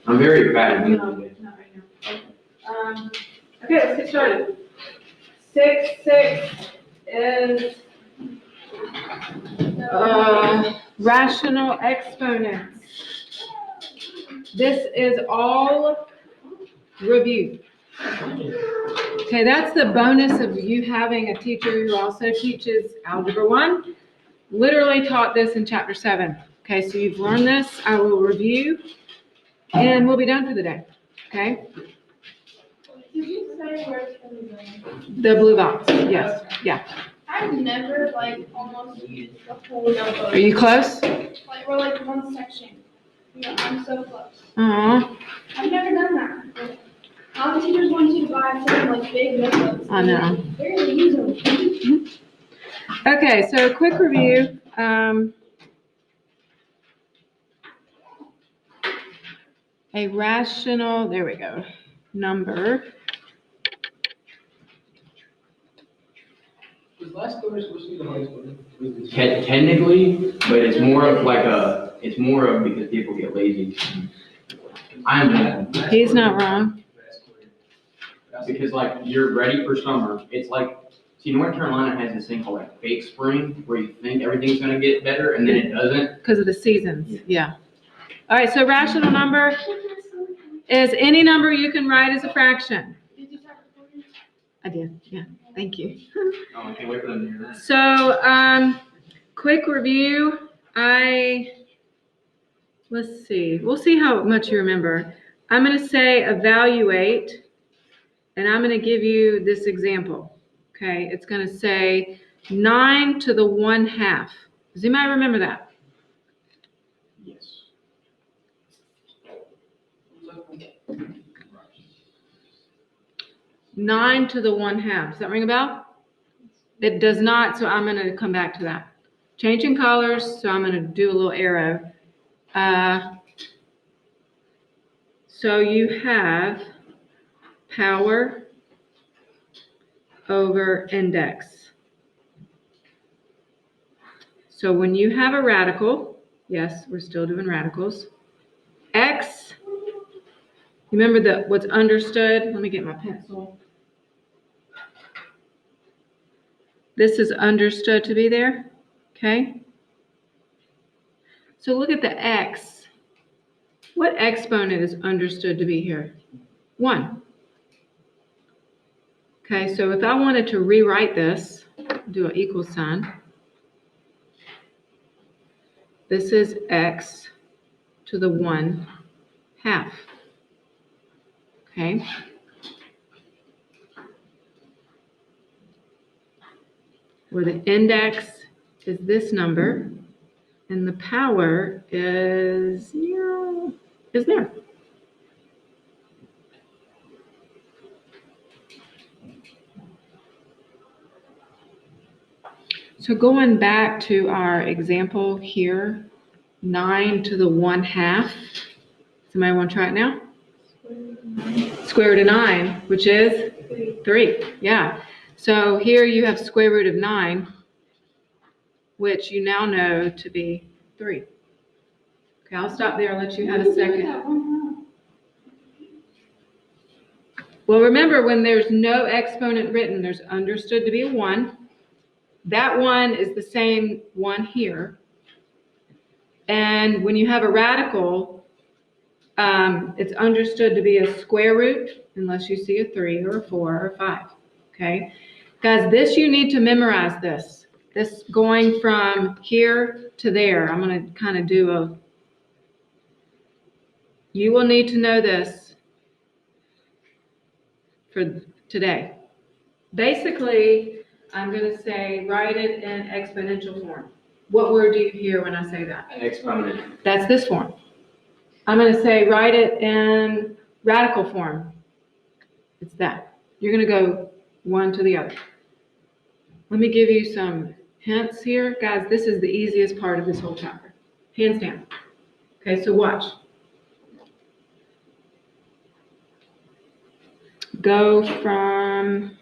I'm very bad. No, not right now. Okay, let's get started. 6 is rational exponents. This is all review. Okay, that's the bonus of you having a teacher who also teaches Algebra 1. Literally taught this in Chapter 7. Okay, so you've learned this. I will review, and we'll be done for the day. Okay? Did you say where it's from? The blue box, yes, yeah. I've never almost used the whole notebook. Are you close? We're one section. Yeah, I'm so close. Aw, I've never done that. All the teachers want you to buy some big notebooks. I know. Barely use them. Okay, so a quick review. A rational, there we go, number. Was last quarter supposed to be the hardest one? Technically, but it's more of because people get lazy. I'm bad. He's not wrong. Because you're ready for summer. It's see, North Carolina has this thing called fake spring, where you think everything's gonna get better and then it doesn't. Because of the seasons, yeah. All right, so rational number is any number you can write as a fraction. Did you start recording? I did, yeah, thank you. Oh, I can't wait for them to hear that. So, quick review. Let's see, we'll see how much you remember. I'm gonna say evaluate, and I'm gonna give you this example, okay? It's gonna say 9 to the 1/2. Does anybody remember that? Yes. 9 to the 1/2. Does that ring a bell? It does not, so I'm gonna come back to that. Changing colors, so I'm gonna do a little arrow. So you have power over index. So when you have a radical, yes, we're still doing radicals. X, remember what's understood? Let me get my pencil. This is understood to be there, okay? So look at the X. What exponent is understood to be here? 1. Okay, so if I wanted to rewrite this, do an equal sign. This is X to the 1/2. Okay. Where the index is this number, and the power is there. So going back to our example here, 9 to the 1/2. Somebody want to try it now? Square root of 9, which is 3. Yeah. So here you have square root of 9, which you now know to be 3. Okay, I'll stop there and let you have a second. Well, remember, when there's no exponent written, there's understood to be a 1. That 1 is the same 1 here. And when you have a radical, it's understood to be a square root, unless you see a 3 or a 4 or a 5. Okay? Guys, this you need to memorize this. This going from here to there. I'm going to kind of do you will need to know this for today. Basically, I'm going to say write it in exponential form. What word do you hear when I say that? Exponent. That's this form. I'm going to say write it in radical form. It's that. You're going to go one to the other. Let me give you some hints here. Guys, this is the easiest part of this whole chapter. Hands down. Okay, so watch. Go from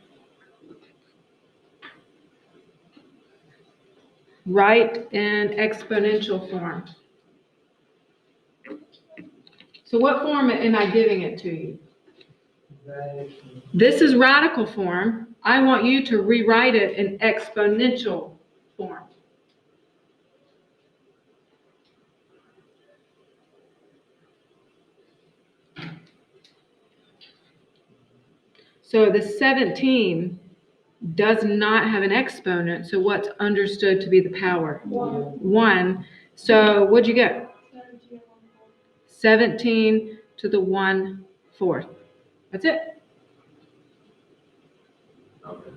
write in exponential form. So what form am I giving it to you? This is radical form. I want you to rewrite it in exponential form. So the 17 does not have an exponent, so what's understood to be the power? 1. So what'd you get? 17 to the 1/4. That's it. Okay.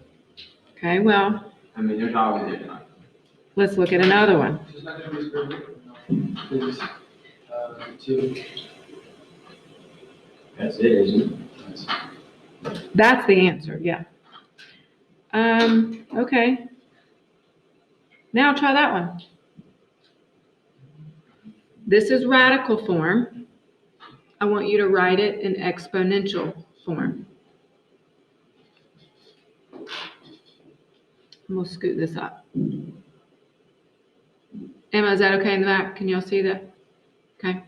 Okay, well, I mean, there's always different. let's look at another one. It's not gonna be square root. No. It's, 2. That's it, isn't it? That's the answer, yeah. Okay. Now try that one. This is radical form. I want you to write it in exponential form. And we'll scoot this up. Emma, is that okay in the back? Can y'all see that? Okay.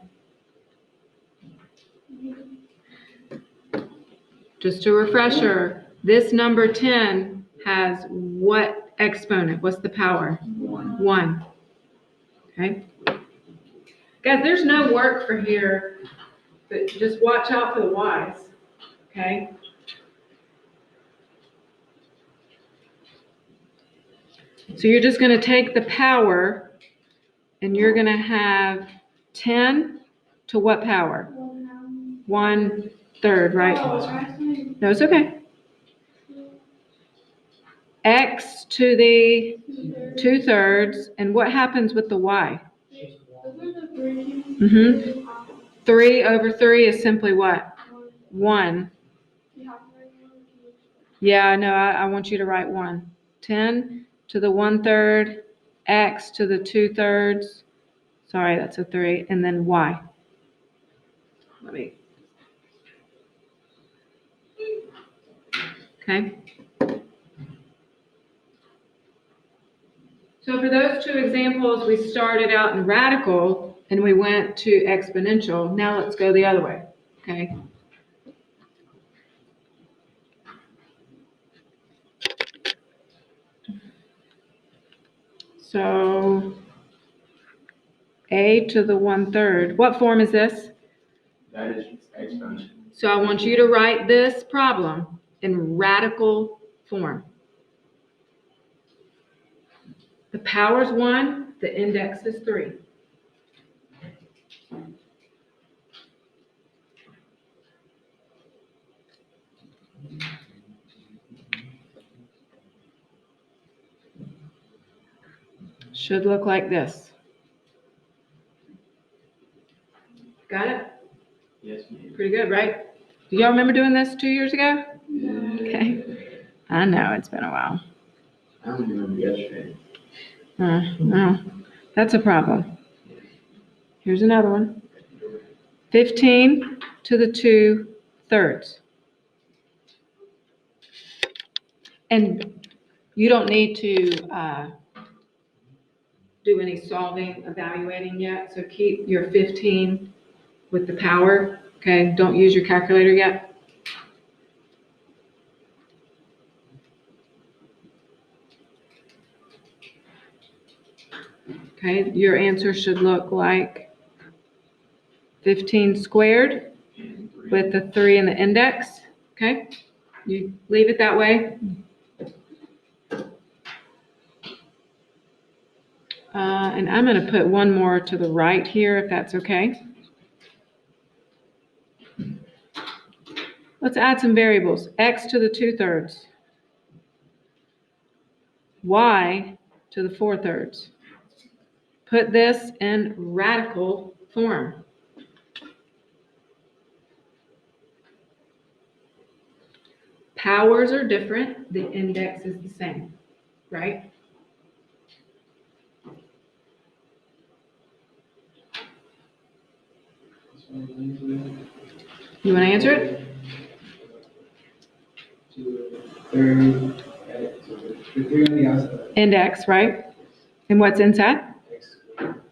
Just a refresher, this number 10 has what exponent? What's the power? 1. 1. Okay. Guys, there's no work for here, but just watch out for the y's. Okay. So you're just going to take the power and you're going to have 10 to what power? 1/3, right? No, it's okay. X to the 2/3, and what happens with the y? 3 over 3 is simply what? 1. Yeah, no, I want you to write 1. 10 to the 1/3, x to the 2/3. Sorry, that's a 3, and then y. Okay. So for those two examples, we started out in radical and we went to exponential. Now let's go the other way, okay? So a to the 1/3. What form is this? That is exponent. So I want you to write this problem in radical form. The power's 1, the index is 3. Should look like this. Got it? Yes, ma'am. Pretty good, right? Do y'all remember doing this 2 years ago? Okay. I know, it's been a while. I don't remember yesterday. No, that's a problem. Here's another one. 15 to the 2/3. And you don't need to do any solving, evaluating yet, so keep your 15 with the power, okay? Don't use your calculator yet. Okay, your answer should look like 15 squared And 3. with the 3 in the index, okay? You leave it that way. And I'm going to put one more to the right here, if that's okay. Let's add some variables. X to the 2/3. Y to the 4/3. Put this in radical form. Powers are different, the index is the same, right? You want to answer it? 2/3, right? So the 3 on the outside. Index, right? And what's inside? X squared.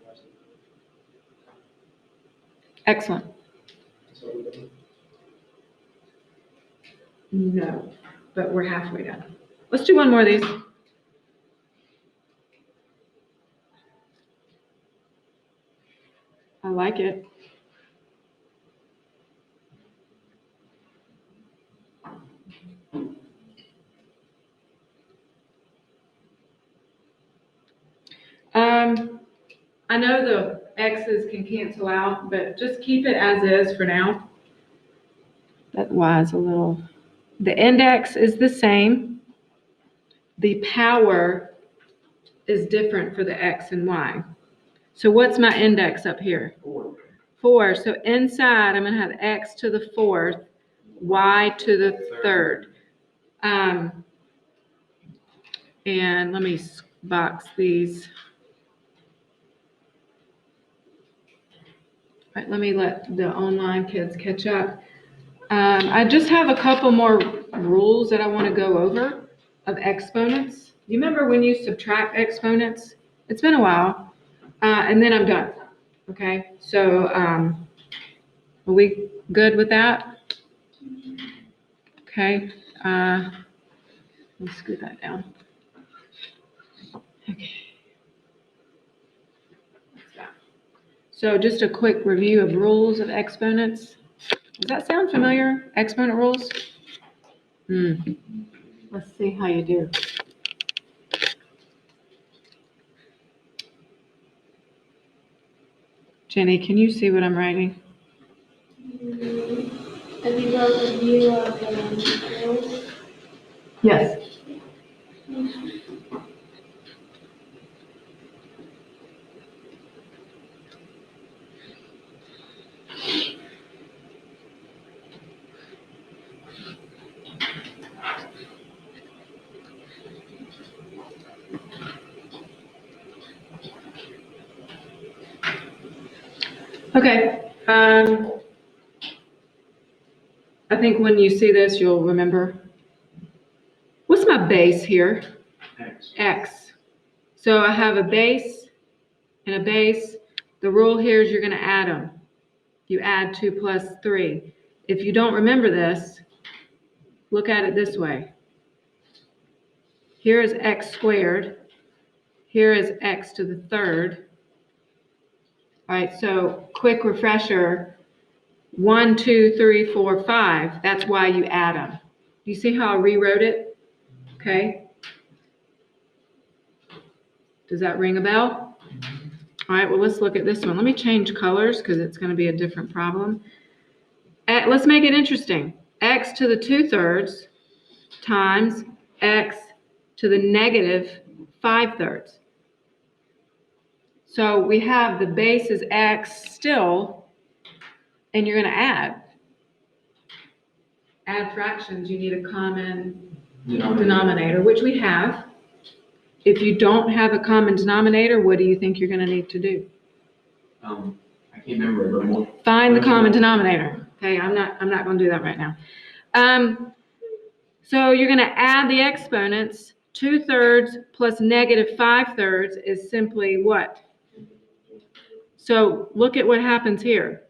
Excellent. we're done. No, but we're halfway done. Let's do one more of these. I like it. I know the X's can cancel out, but just keep it as is for now. That Y is a little, the index is the same. The power is different for the X and Y. So what's my index up here? 4. So inside, I'm going to have X to the 4th, Y to the 3rd. And let me box these. All right, let me let the online kids catch up. I just have a couple more rules that I want to go over of exponents. You remember when you subtract exponents? It's been a while. And then I'm done. Okay, so are we good with that? Okay, let me scoot that down. Okay. So just a quick review of rules of exponents. Does that sound familiar? Exponent rules? Let's see how you do. Jenny, can you see what I'm writing? Have you got a review of rules? Yes. Okay. I think when you see this, you'll remember. What's my base here? X. X. So I have a base and a base. The rule here is you're going to add them. You add 2 plus 3. If you don't remember this, look at it this way. Here is x squared. Here is x to the 3rd. All right, so quick refresher. 1, 2, 3, 4, 5. That's why you add them. You see how I rewrote it? Okay. Does that ring a bell? All right, well, let's look at this one. Let me change colors because it's going to be a different problem. Let's make it interesting. X to the 2/3 times x to the negative 5/3. So we have the base is x still, and you're going to add. Add fractions, you need a common denominator, which we have. If you don't have a common denominator, what do you think you're going to need to do? I can't remember, but more. Find the common denominator. Okay, I'm not going to do that right now. So you're going to add the exponents. 2/3 plus negative 5/3 is simply what? So look at what happens here.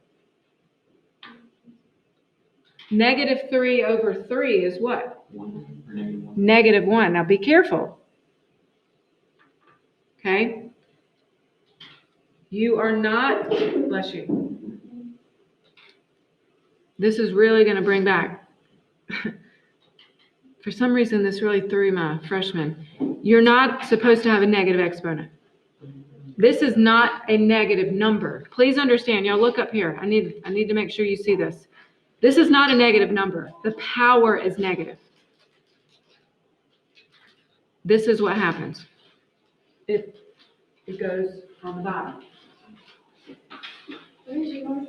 Negative 3 over 3 is what? 1 or -1. Negative 1. Now be careful. Okay? You are not, bless you. This is really going to bring back, for some reason, this really threw my freshman. You're not supposed to have a negative exponent. This is not a negative number. Please understand, y'all look up here. I need to make sure you see this. This is not a negative number. The power is negative. This is what happens. It goes on the bottom. Where's yours?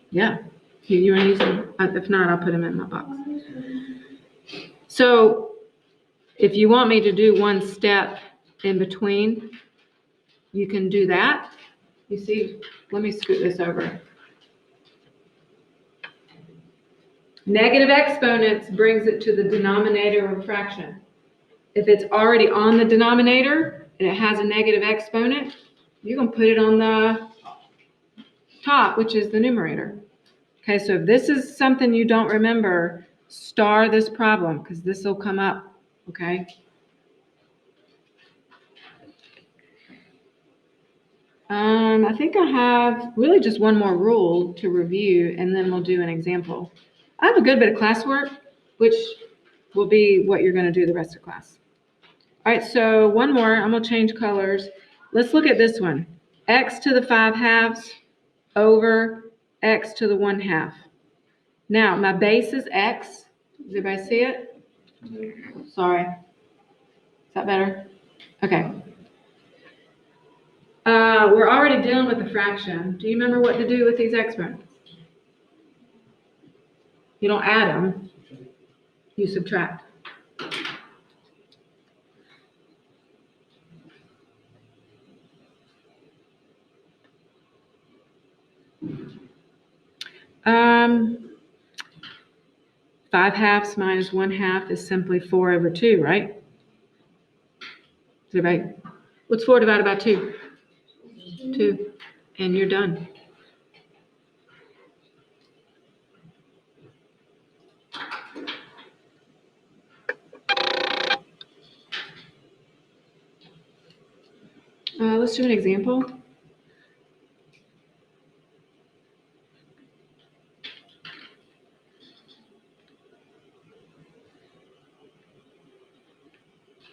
Yeah. You want to use them? If not, I'll put them in my box. So if you want me to do one step in between, you can do that. You see, let me scoot this over. Negative exponents brings it to the denominator of a fraction. If it's already on the denominator and it has a negative exponent, you can put it on the top, which is the numerator. Okay, so if this is something you don't remember, star this problem because this will come up, okay? I think I have really just one more rule to review and then we'll do an example. I have a good bit of classwork, which will be what you're going to do the rest of class. All right, so one more. I'm going to change colors. Let's look at this one. X to the 5/2 over X to the 1/2. Now, my base is X. Does everybody see it? Sorry. Is that better? Okay. We're already dealing with the fraction. Do you remember what to do with these exponents? You don't add them. You subtract. Um, 5/2 minus 1/2 is simply 4 over 2, right? Is everybody? What's 4 divided by 2? 2. And you're done. Let's do an example.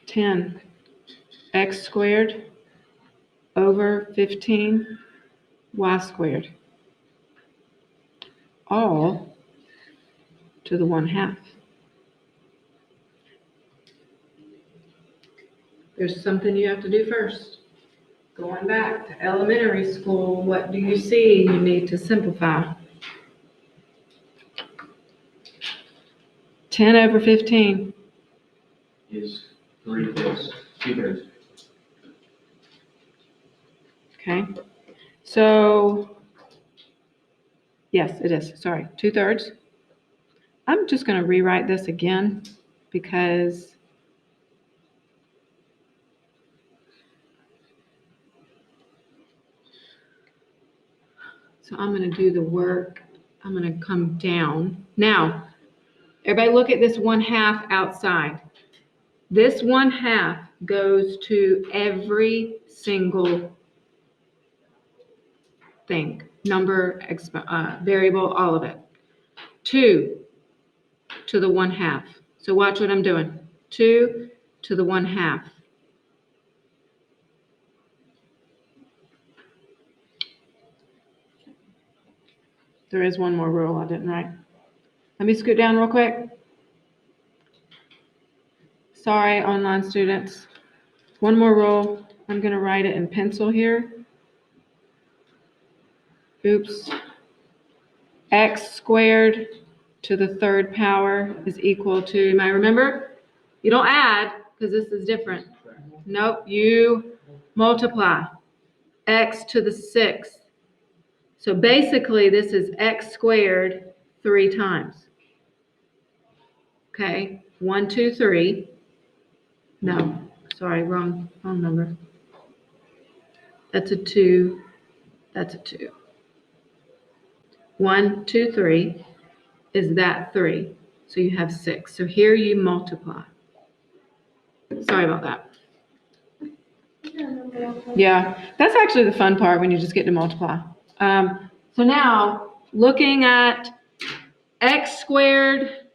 Ten x squared over 15 y squared, all to the 1/2. There's something you have to do first. Going back to elementary school, what do you see you need to simplify? 10 over 15. Is 3/5, 2/3. Okay. So, yes, it is. Sorry, 2/3. I'm just going to rewrite this again because so I'm going to do the work. I'm going to come down. Now, everybody look at this 1/2 outside. This 1/2 goes to every single thing, number, variable, all of it. 2 to the 1/2. So watch what I'm doing. 2 to the 1/2. There is one more rule I didn't write. Let me scoot down real quick. Sorry, online students. One more rule. I'm going to write it in pencil here. Oops. X squared to the 3rd power is equal to, may I remember? You don't add because this is different. Nope, you multiply. X to the 6th. So basically this is x squared 3 times. Okay, 1, 2, 3. No, sorry, wrong number. That's a 2. That's a 2. 1, 2, 3 is that 3. So you have 6. So here you multiply. Sorry about that. Yeah, that's actually the fun part when you just get to multiply. So now looking at x squared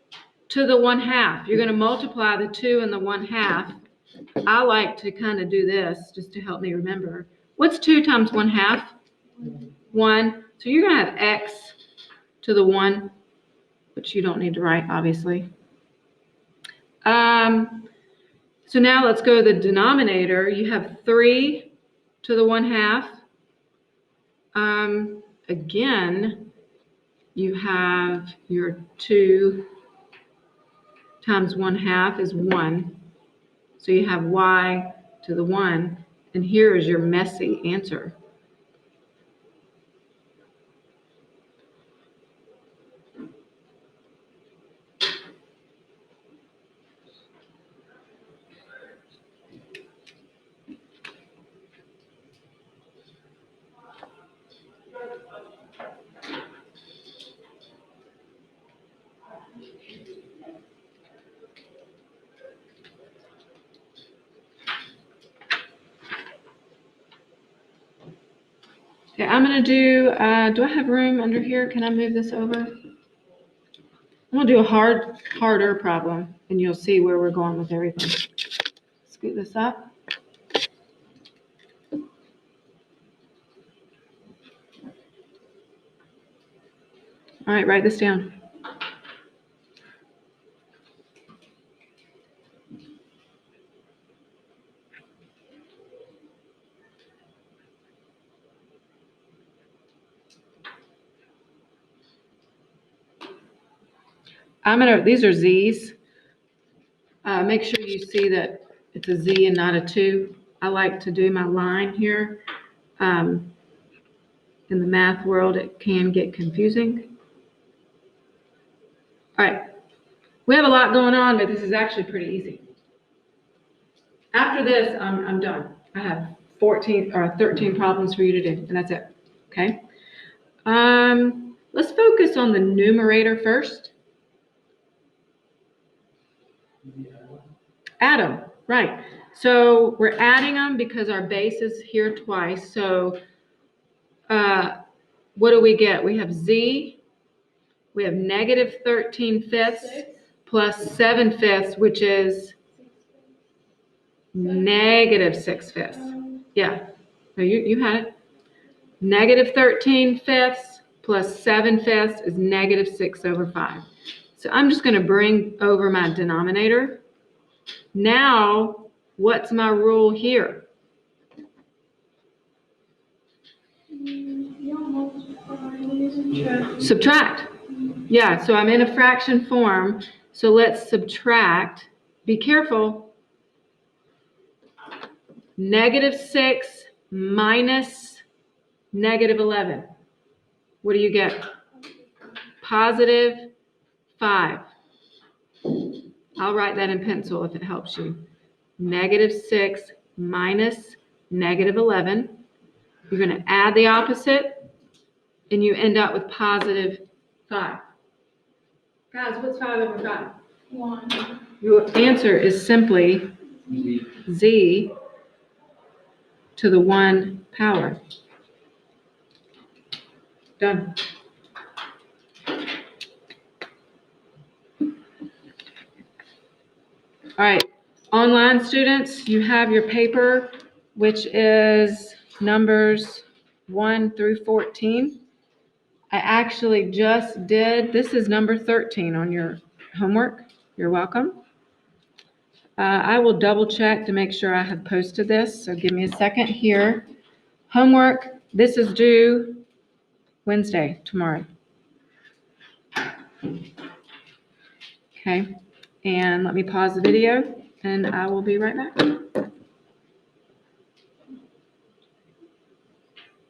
to the 1/2, you're going to multiply the 2 and the 1/2. I like to kind of do this just to help me remember. What's 2 times 1/2? 1. So you're going to have x to the 1, which you don't need to write, obviously. So now let's go to the denominator. You have 3 to the 1/2. Again, you have your 2 times 1/2 is 1. So you have y to the 1. And here is your messy answer. Yeah, I'm gonna do I have room under here? Can I move this over? I'm gonna do a harder problem, and you'll see where we're going with everything. Scoot this up. All right, write this down. These are Z's. Make sure you see that it's a Z and not a 2. I like to do my line here. In the math world, it can get confusing. All right, we have a lot going on, but this is actually pretty easy. After this, I'm done. I have 14 or 13 problems for you to do, and that's it, okay? Let's focus on the numerator first. Add them, right. So we're adding them because our base is here twice. So what do we get? We have Z, we have negative 13/5 plus 7/5, which is negative 6/5. Yeah, no, you had it. Negative 13/5 plus 7/5 is negative 6/5. So I'm just going to bring over my denominator. Now, what's my rule here? Subtract. Yeah, so I'm in a fraction form. So let's subtract. Be careful. Negative 6 minus negative 11. What do you get? Positive 5. I'll write that in pencil if it helps you. Negative 6 minus negative 11. You're going to add the opposite, and you end up with positive 5. Guys, what's 5/5? 1. Your answer is simply Z to the 1 power. Done. All right, online students, you have your paper, which is numbers 1 through 14. I actually just did, this is number 13 on your homework. You're welcome. I will double check to make sure I have posted this, so give me a second here. Homework, this is due Wednesday, tomorrow. Okay, and let me pause the video, and I will be right back.